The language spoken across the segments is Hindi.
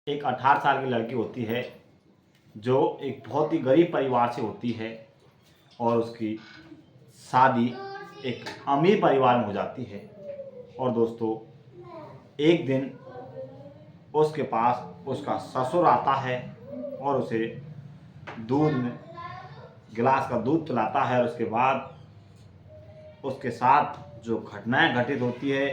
एक 18 साल की लड़की होती है जो एक बहुत ही गरीब परिवार से होती है और उसकी शादी एक अमीर परिवार में हो जाती है। और दोस्तों, एक दिन उसके पास उसका ससुर आता है और उसे दूध में गिलास का दूध पिलाता है। और उसके बाद उसके साथ जो घटनाएं घटित होती है,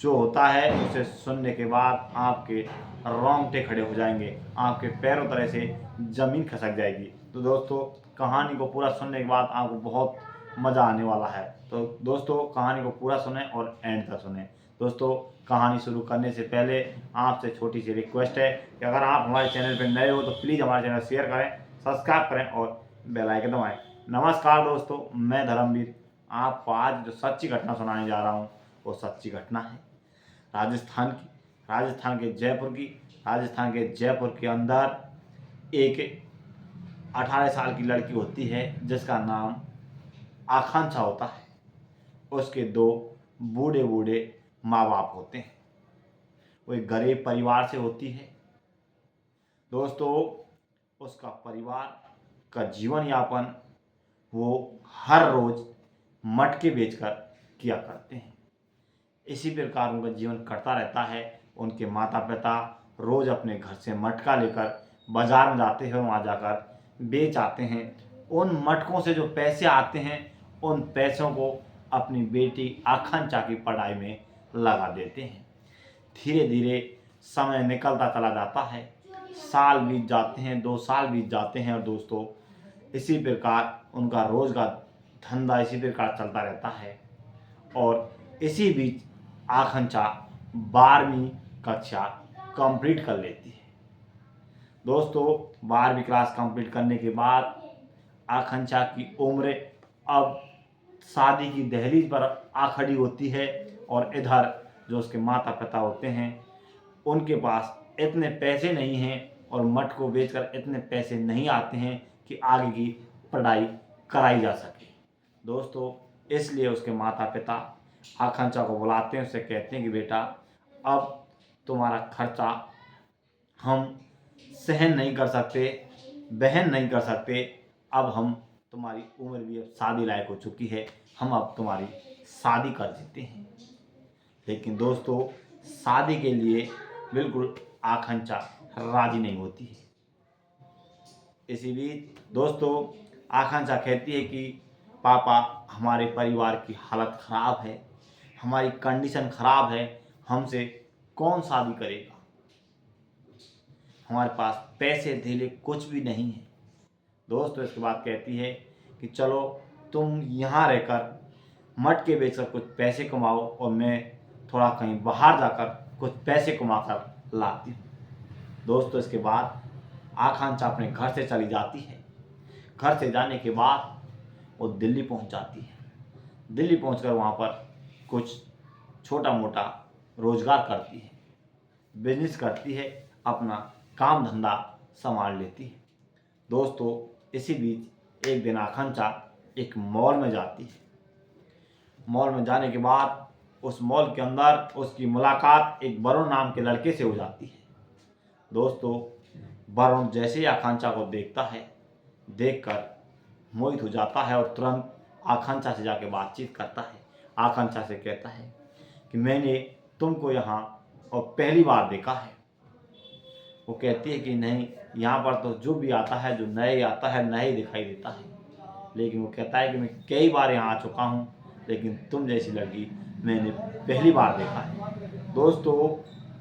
जो होता है, उसे सुनने के बाद आपके रोंगटे खड़े हो जाएंगे, आपके पैरों तरह से ज़मीन खसक जाएगी। तो दोस्तों, कहानी को पूरा सुनने के बाद आपको बहुत मज़ा आने वाला है। तो दोस्तों, कहानी को पूरा सुनें और एंड तक सुनें। दोस्तों, कहानी शुरू करने से पहले आपसे छोटी सी रिक्वेस्ट है कि अगर आप हमारे चैनल पर नए हो तो प्लीज़ हमारे चैनल शेयर करें, सब्सक्राइब करें और बेल आइकन दबाएं। नमस्कार दोस्तों, मैं धर्मवीर आपको आज जो सच्ची घटना सुनाने जा रहा हूँ वो सच्ची घटना है राजस्थान की। राजस्थान के जयपुर के अंदर एक 18 साल की लड़की होती है जिसका नाम आकांक्षा होता है। उसके दो बूढ़े बूढ़े माँ बाप होते हैं। वो एक गरीब परिवार से होती है। दोस्तों, उसका परिवार का जीवन यापन वो हर रोज मटके बेचकर किया करते हैं। इसी प्रकार उनका जीवन कटता रहता है। उनके माता पिता रोज अपने घर से मटका लेकर बाजार में जाते हैं, वहाँ जाकर बेच आते हैं। उन मटकों से जो पैसे आते हैं, उन पैसों को अपनी बेटी आकांक्षा की पढ़ाई में लगा देते हैं। धीरे धीरे समय निकलता चला जाता है। साल बीत जाते हैं, 2 साल बीत जाते हैं। और दोस्तों, इसी प्रकार उनका रोज का धंधा इसी प्रकार चलता रहता है। और इसी बीच आकांक्षा 12वीं कक्षा कंप्लीट कर लेती है। दोस्तों, 12वीं क्लास कंप्लीट करने के बाद आकांक्षा की उम्र अब शादी की दहलीज पर आ खड़ी होती है। और इधर जो उसके माता पिता होते हैं, उनके पास इतने पैसे नहीं हैं और मठ को बेचकर इतने पैसे नहीं आते हैं कि आगे की पढ़ाई कराई जा सके। दोस्तों, इसलिए उसके माता पिता आकांक्षा को बुलाते हैं, उससे कहते हैं कि बेटा, अब तुम्हारा खर्चा हम सहन नहीं कर सकते, बहन नहीं कर सकते। अब हम तुम्हारी उम्र भी अब शादी लायक हो चुकी है, हम अब तुम्हारी शादी कर देते हैं। लेकिन दोस्तों, शादी के लिए बिल्कुल आकांक्षा राजी नहीं होती है। इसी बीच दोस्तों, आकांक्षा कहती है कि पापा, हमारे परिवार की हालत ख़राब है, हमारी कंडीशन ख़राब है, हमसे कौन शादी करेगा, हमारे पास पैसे धैले कुछ भी नहीं है। दोस्तों, इसके बाद कहती है कि चलो तुम यहाँ रहकर मटके बेचकर कुछ पैसे कमाओ और मैं थोड़ा कहीं बाहर जाकर कुछ पैसे कमा कर लाती हूँ। दोस्तों, इसके बाद आकांक्षा अपने घर से चली जाती है। घर से जाने के बाद वो दिल्ली पहुंच जाती है। दिल्ली पहुंचकर वहाँ पर कुछ छोटा मोटा रोजगार करती है, बिजनेस करती है, अपना काम धंधा संभाल लेती है। दोस्तों, इसी बीच एक दिन आकांक्षा एक मॉल में जाती है। मॉल में जाने के बाद उस मॉल के अंदर उसकी मुलाकात एक वरुण नाम के लड़के से हो जाती है। दोस्तों, वरुण जैसे ही आकांक्षा को देखता है, देखकर मोहित हो जाता है और तुरंत आकांक्षा से जाके बातचीत करता है। आकांक्षा से कहता है कि मैंने तुमको यहाँ और पहली बार देखा है। वो कहती है कि नहीं, यहाँ पर तो जो भी आता है, जो नए आता है, नए दिखाई देता है। लेकिन वो कहता है कि मैं कई बार यहाँ आ चुका हूँ, लेकिन तुम जैसी लड़की मैंने पहली बार देखा है। दोस्तों,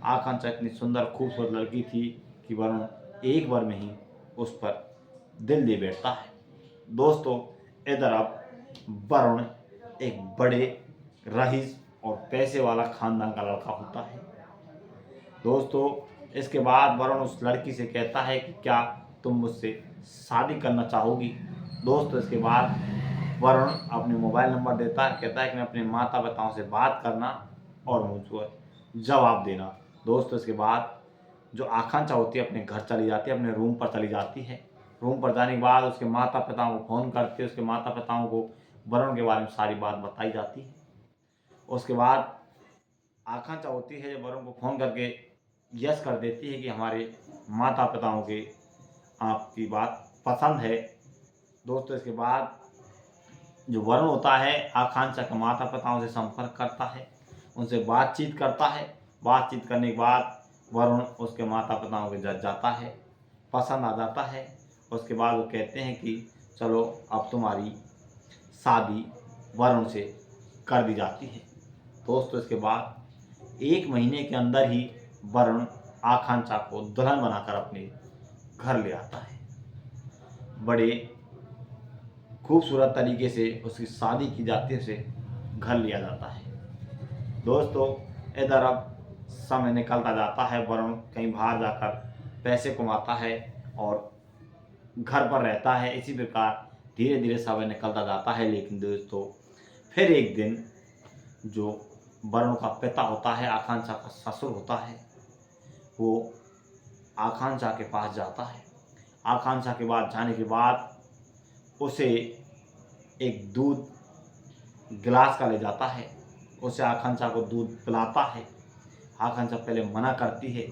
आकांक्षा इतनी सुंदर खूबसूरत लड़की थी कि वरुण एक बार में ही उस पर दिल दे बैठता है। दोस्तों, इधर अब वरुण एक बड़े रईस और पैसे वाला खानदान का लड़का होता है। दोस्तों, इसके बाद वरुण उस लड़की से कहता है कि क्या तुम मुझसे शादी करना चाहोगी। दोस्तों, इसके बाद वरुण अपने मोबाइल नंबर देता है, कहता है कि मैं अपने माता पिताओं से बात करना और मुझको जवाब देना। दोस्तों, इसके बाद जो आकांक्षा होती है अपने घर चली जाती है, अपने रूम पर चली जाती है। रूम पर जाने के बाद उसके माता पिताओं को फ़ोन करती है। उसके माता पिताओं को वरुण के बारे में सारी बात बताई जाती है। उसके बाद आकांक्षा होती है जब वरुण को फ़ोन करके यस कर देती है कि हमारे माता पिताओं के आपकी बात पसंद है। दोस्तों इसके बाद जो वरुण होता है आकांक्षा के माता पिताओं से संपर्क करता है, उनसे बातचीत करता है। बातचीत करने के बाद वरुण उसके माता पिताओं के जज जाता है, पसंद आ जाता है। उसके बाद वो कहते हैं कि चलो अब तुम्हारी शादी वरुण से कर दी जाती है। दोस्तों इसके बाद 1 महीने के अंदर ही वरुण आकांक्षा को दुल्हन बनाकर अपने घर ले आता है। बड़े खूबसूरत तरीके से उसकी शादी की जाती है, उसे घर लिया जाता है। दोस्तों इधर अब समय निकलता जाता है, वरुण कहीं बाहर जाकर पैसे कमाता है और घर पर रहता है। इसी प्रकार धीरे धीरे समय निकलता जाता है। लेकिन दोस्तों फिर एक दिन जो वरुण का पिता होता है, आकांक्षा का ससुर होता है, वो आकांक्षा के पास जाता है। आकांक्षा के पास जाने के बाद उसे एक दूध गिलास का ले जाता है, उसे आकांक्षा को दूध पिलाता है। आकांक्षा पहले मना करती है,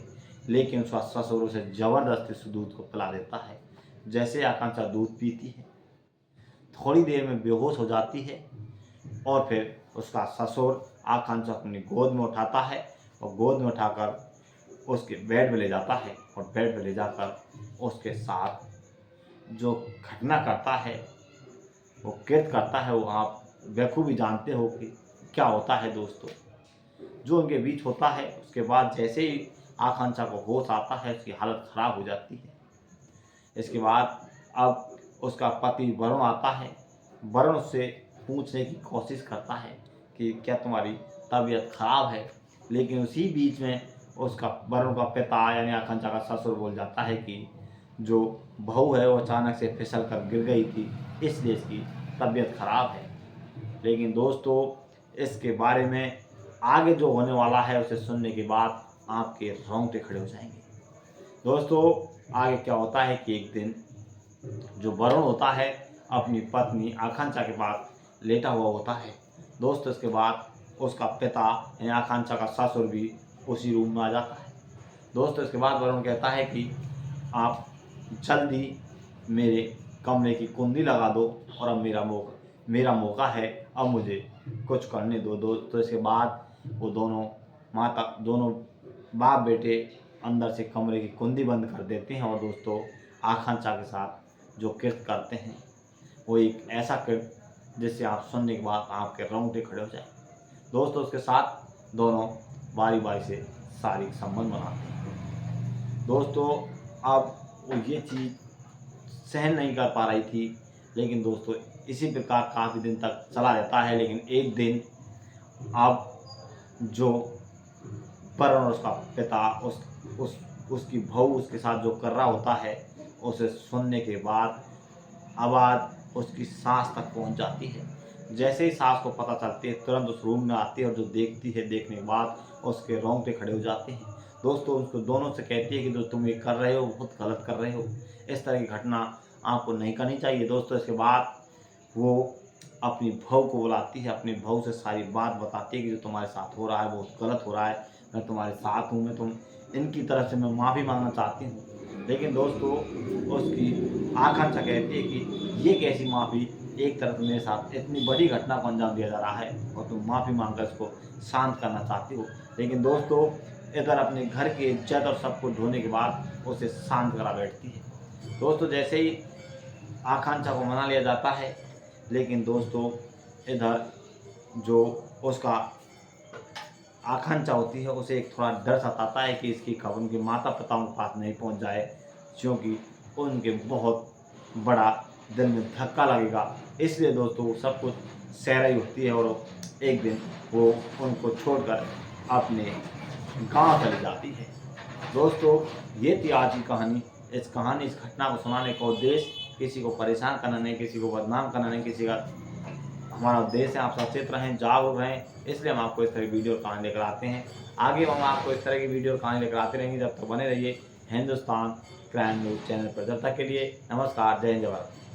लेकिन उसका ससुर उसे जबरदस्ती से दूध को पिला देता है। जैसे आकांक्षा दूध पीती है, थोड़ी देर में बेहोश हो जाती है और फिर उसका ससुर आकांक्षा अपनी गोद में उठाता है और गोद में उठाकर उसके बेड में ले जाता है और बेड में ले जाकर उसके साथ जो घटना करता है, वो कृत्य करता है, वो आप बखूबी जानते हो कि क्या होता है। दोस्तों जो उनके बीच होता है, उसके बाद जैसे ही आकांक्षा को होश आता है, उसकी हालत ख़राब हो जाती है। इसके बाद अब उसका पति वरुण आता है। वरुण उससे पूछने की कोशिश करता है कि क्या तुम्हारी तबीयत ख़राब है, लेकिन उसी बीच में उसका वरुण का पिता यानी आकांक्षा का ससुर बोल जाता है कि जो बहू है वो अचानक से फिसल कर गिर गई थी, इसलिए इसकी तबीयत ख़राब है। लेकिन दोस्तों इसके बारे में आगे जो होने वाला है उसे सुनने के बाद आपके रोंगटे खड़े हो जाएंगे। दोस्तों आगे क्या होता है कि एक दिन जो वरुण होता है अपनी पत्नी आकांक्षा के पास लेटा हुआ होता है। दोस्तों इसके बाद उसका पिता यानी आकांक्षा का ससुर भी उसी रूम में आ जाता है। दोस्तों इसके बाद वरुण कहता है कि आप जल्दी मेरे कमरे की कुंडी लगा दो और अब मेरा मौका है, अब मुझे कुछ करने दो। दोस्तों इसके बाद वो दोनों बाप बेटे अंदर से कमरे की कुंडी बंद कर देते हैं और दोस्तों आकांक्षा के साथ जो कृत्य करते हैं वो एक ऐसा कृत्य जिससे आप सुनने के बाद आपके रोंगटे खड़े हो जाए। दोस्तों उसके साथ दोनों बारी बारी से शारीरिक संबंध बनाते हैं। दोस्तों अब वो ये चीज़ सहन नहीं कर पा रही थी, लेकिन दोस्तों इसी प्रकार काफ़ी दिन तक चला रहता है। लेकिन एक दिन अब जो वरुण और उसका पिता उसकी बहू उसके साथ जो कर रहा होता है, उसे सुनने के बाद आवाज़ उसकी सास तक पहुंच जाती है। जैसे ही सास को पता चलती है, तुरंत उस रूम में आती है और जो देखती है, देखने के बाद उसके रोंगटे खड़े हो जाते हैं। दोस्तों उसको दोनों से कहती है कि जो तुम ये कर रहे हो बहुत गलत कर रहे हो, इस तरह की घटना आपको नहीं करनी चाहिए। दोस्तों इसके बाद वो अपनी बहू को बुलाती है, अपनी बहू से सारी बात बताती है कि जो तुम्हारे साथ हो रहा है बहुत गलत हो रहा है, मैं तुम्हारे साथ हूँ, मैं इनकी तरफ से मैं माफ़ी मांगना चाहती हूँ। लेकिन दोस्तों उसकी आकांक्षा कहती है कि ये कैसी माफ़ी, एक तरफ मेरे साथ इतनी बड़ी घटना को अंजाम दिया जा रहा है और तुम माफ़ी मांगकर इसको शांत करना चाहती हो। लेकिन दोस्तों इधर अपने घर की इज्जत और सब कुछ ढोने के बाद उसे शांत करा बैठती है। दोस्तों जैसे ही आकांक्षा को मना लिया जाता है, लेकिन दोस्तों इधर जो उसका आकांक्षा होती है उसे एक थोड़ा डर सताता है कि इसकी खबर उनके माता पिताओं के पास नहीं पहुंच जाए, क्योंकि उनके बहुत बड़ा दिल में धक्का लगेगा। इसलिए दोस्तों वो सब कुछ सह रही होती है और एक दिन वो उनको छोड़कर अपने गांव चली जाती है। दोस्तों ये थी आज की कहानी। इस घटना को सुनाने का उद्देश्य किसी को परेशान करना नहीं, किसी को बदनाम करना नहीं, किसी का हमारा उद्देश्य है आप सचेत रहें, जागरूक रहें, इसलिए हम आपको इस तरह की वीडियो कहानी लेकर आते हैं। आगे हम आपको इस तरह की वीडियो कहानी लेकर आते रहेंगे। जब तक बने रहिए हिंदुस्तान क्राइम न्यूज़ चैनल पर। जब तक के लिए नमस्कार, जय हिंद, जय भारत।